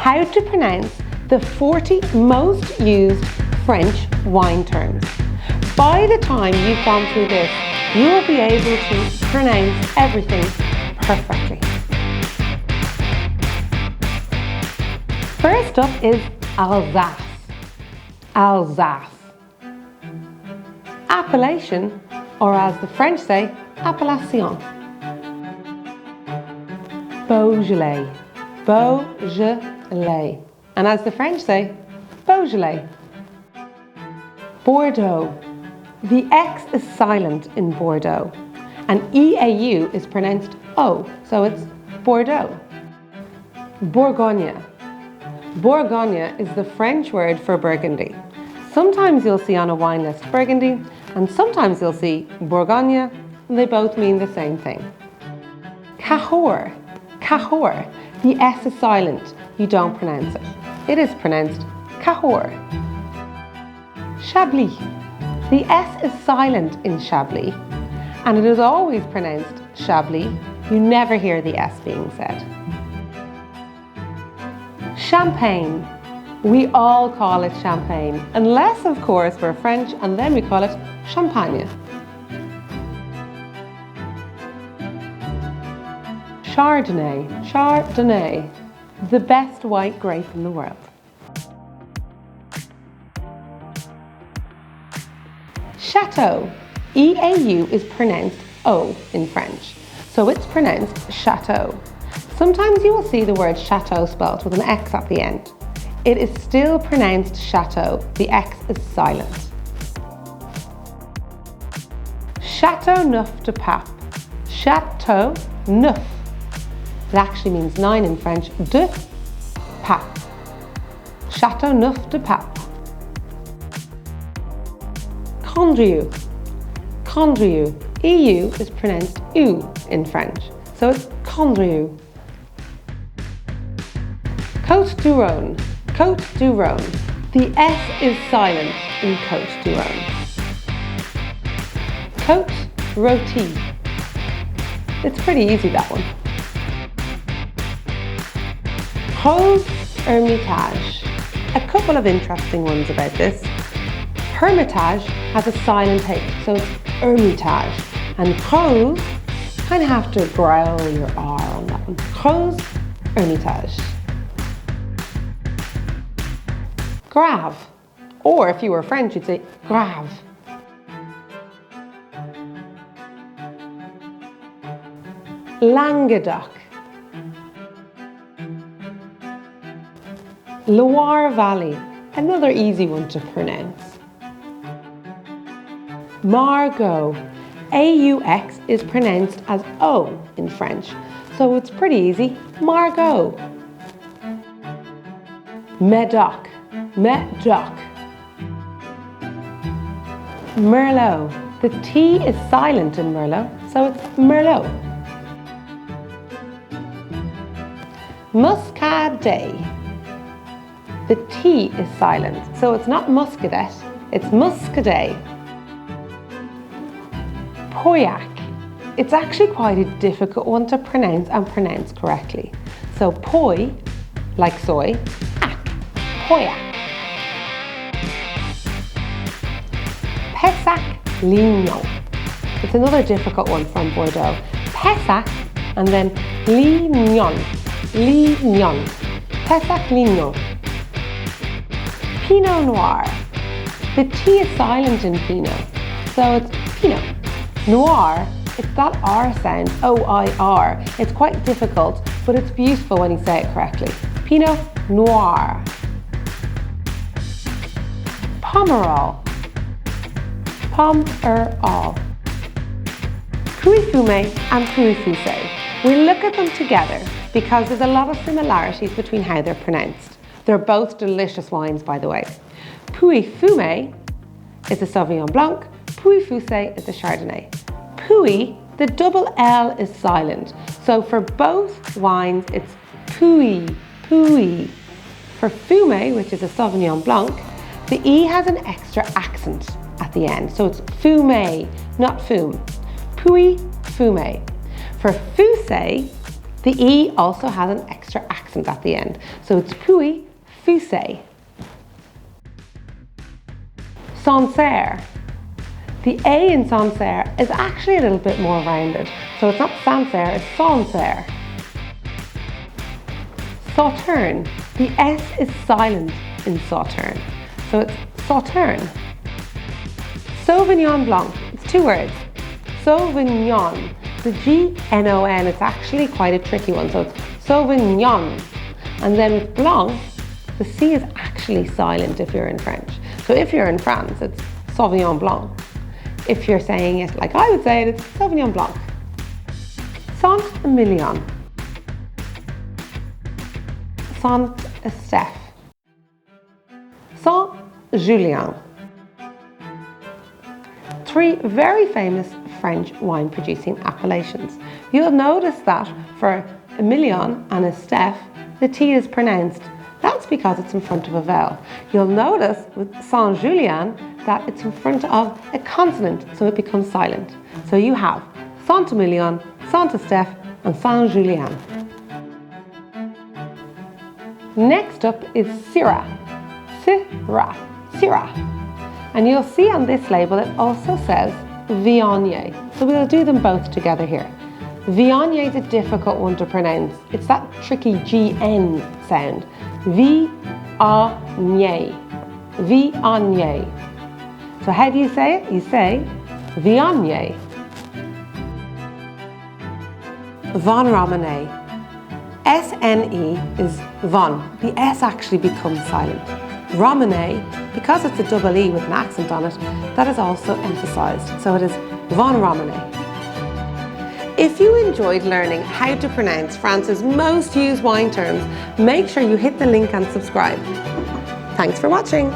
how to pronounce the 40 most used French wine terms. By the time you've gone through this, you will be able to pronounce everything perfectly. First up is Alsace. Alsace. Appellation, or as the French say, Appellation. Beaujolais. Beaujolais. And as the French say, Beaujolais. Bordeaux. The X is silent in Bordeaux, and EAU is pronounced O, so it's Bordeaux. Bourgogne. Bourgogne is the French word for Burgundy. Sometimes you'll see on a wine list Burgundy, and sometimes you'll see Bourgogne, and they both mean the same thing. Cahors. Cahors. The S is silent. You don't pronounce it. It is pronounced Cahors. Chablis. The S is silent in Chablis, and it is always pronounced Chablis. You never hear the S being said. Champagne. We all call it champagne, unless of course we're French, and then we call it champagne. Chardonnay. Chardonnay. The best white grape in the world. Chateau. EAU is pronounced O in French, so it's pronounced chateau. Sometimes you will see the word chateau spelled with an X at the end. It is still pronounced chateau. The X is silent. Chateau Neuf de Pape. Chateau Neuf. It actually means 9 in French. De Pape. Chateau Neuf de Pape. Condrieu. Condrieu. EU is pronounced U in French, so it's Condrieu. Côte du Rhône. Côte du Rhône. The S is silent in Côte du Rhône. Côte rôtie. It's pretty easy, that one. Rose Hermitage. A couple of interesting ones about this. Hermitage has a silent H, so it's Hermitage. And Rose, kind of have to growl your R on that one. Rose Hermitage. Grave, or if you were French, you'd say grave. Languedoc. Loire Valley, another easy one to pronounce. Margaux. AUX is pronounced as O in French, so it's pretty easy. Margaux. Medoc. Medoc. Merlot. The T is silent in Merlot, so it's Merlot. Muscadet. The T is silent, so it's not Muscadet, it's Muscadet. Pauillac. It's actually quite a difficult one to pronounce and pronounce correctly. So poi, like soy, ac, Pauillac. Pessac-Lignon. It's another difficult one from Bordeaux. Pessac and then Lignon. Lignon. Pessac-Lignon. Pinot Noir. The T is silent in Pinot, so it's Pinot. Noir, it's that R sound, O-I-R. It's quite difficult, but it's beautiful when you say it correctly. Pinot Noir. Pomerol. Pomerol. Pouilly-Fumé and Pouilly-Foussé. We look at them together because there's a lot of similarities between how they're pronounced. They're both delicious wines, by the way. Pouilly-Fumé is a Sauvignon Blanc. Pouilly-Foussé is a Chardonnay. Pouilly, the double L is silent. So for both wines, it's Pouilly, Pouilly. For Fumé, which is a Sauvignon Blanc, the E has an extra accent at the end. So it's Fumé, not Fume. Pouilly-Fumé. For Foussé, the E also has an extra extra accent at the end. So it's puis, fusé. Sancerre. The A in Sancerre is actually a little bit more rounded. So it's not Sancerre, it's Sancerre. Sauterne. The S is silent in Sauterne. So it's Sauterne. Sauvignon Blanc. It's two words. Sauvignon. The G-N-O-N, it's actually quite a tricky one. So it's Sauvignon. And then with Blanc, the C is actually silent if you're in French. So if you're in France, it's Sauvignon Blanc. If you're saying it like I would say it, it's Sauvignon Blanc. Saint-Emilion. Saint-Estèphe. Saint-Julien. Three very famous French wine producing appellations. You'll notice that for Emilion and Estèphe, the T is pronounced. That's because it's in front of a vowel. You'll notice with Saint-Julien that it's in front of a consonant, so it becomes silent. So you have Saint-Emilion, Saint-Estèphe and Saint-Julien. Next up is Syrah. Syrah. Syrah. And you'll see on this label it also says Viognier. So we'll do them both together here. Viognier is a difficult one to pronounce. It's that tricky GN sound. Viognier. Viognier. So how do you say it? You say Viognier. Von Romanée. S-N-E is von. The S actually becomes silent. Romanée, because it's a double E with an accent on it, that is also emphasized. So it is Von Romanée. If you enjoyed learning how to pronounce France's most used wine terms, make sure you hit the link and subscribe. Thanks for watching.